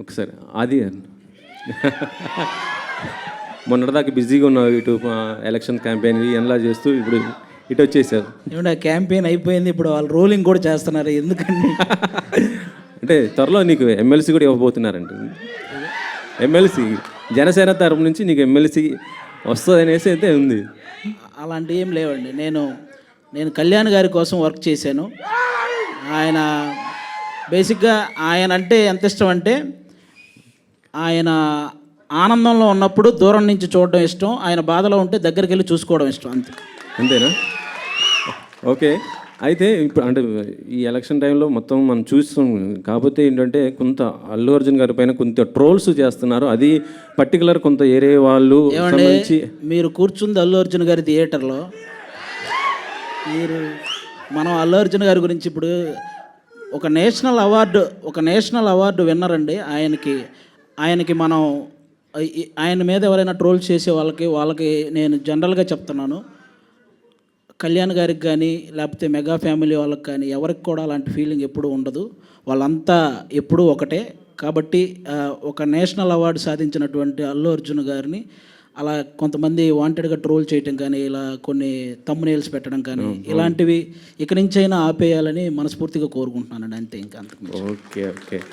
ఒకసారి అది మొన్నటిదాకా బిజీగా ఉన్నావు, ఇటు ఎలక్షన్ క్యాంపెయిన్ ఎలా చేస్తూ ఇప్పుడు ఇటు వచ్చేసారు. ఏమంటే క్యాంపెయిన్ అయిపోయింది, ఇప్పుడు వాళ్ళు రోలింగ్ కూడా చేస్తున్నారు. ఎందుకండి అంటే త్వరలో నీకు ఎమ్మెల్సీ కూడా ఇవ్వబోతున్నారంట. ఎమ్మెల్సీ జనసేన తరపు నుంచి నీకు ఎమ్మెల్సీ వస్తుంది అనేసి అయితే ఉంది. అలాంటివి ఏం లేవండి. నేను కళ్యాణ్ గారి కోసం వర్క్ చేశాను. ఆయన బేసిక్గా ఆయన అంటే ఎంత ఇష్టం అంటే, ఆయన ఆనందంలో ఉన్నప్పుడు దూరం నుంచి చూడడం ఇష్టం, ఆయన బాధలో ఉంటే దగ్గరికి వెళ్ళి చూసుకోవడం ఇష్టం, అంతేనా? ఓకే. అయితే ఇప్పుడు అంటే ఈ ఎలక్షన్ టైంలో మొత్తం మనం చూస్తాం. కాకపోతే ఏంటంటే కొంత అల్లు అర్జున్ గారి పైన కొంత ట్రోల్స్ చేస్తున్నారు. అది పర్టికులర్ కొంత ఏరే వాళ్ళు సంబంధించి. మీరు కూర్చుంది అల్లు అర్జున్ గారి థియేటర్లో, మనం అల్లు అర్జున్ గారి గురించి ఇప్పుడు ఒక నేషనల్ అవార్డు విన్నర్ అండి. ఆయనకి మనం ఆయన మీద ఎవరైనా ట్రోల్ చేసే వాళ్ళకి నేను జనరల్గా చెప్తున్నాను, కళ్యాణ్ గారికి కానీ లేకపోతే మెగా ఫ్యామిలీ వాళ్ళకి కానీ ఎవరికి కూడా అలాంటి ఫీలింగ్ ఎప్పుడూ ఉండదు. వాళ్ళంతా ఎప్పుడూ ఒకటే. కాబట్టి ఒక నేషనల్ అవార్డు సాధించినటువంటి అల్లు అర్జున్ గారిని అలా కొంతమంది వాంటెడ్గా ట్రోల్ చేయటం కానీ, ఇలా కొన్ని థంబ్నెయిల్స్ పెట్టడం కానీ, ఇలాంటివి ఇక నుంచైనా ఆపేయాలని మనస్ఫూర్తిగా కోరుకుంటున్నానండి. అంతే, ఇంకా అంతకు. ఓకే.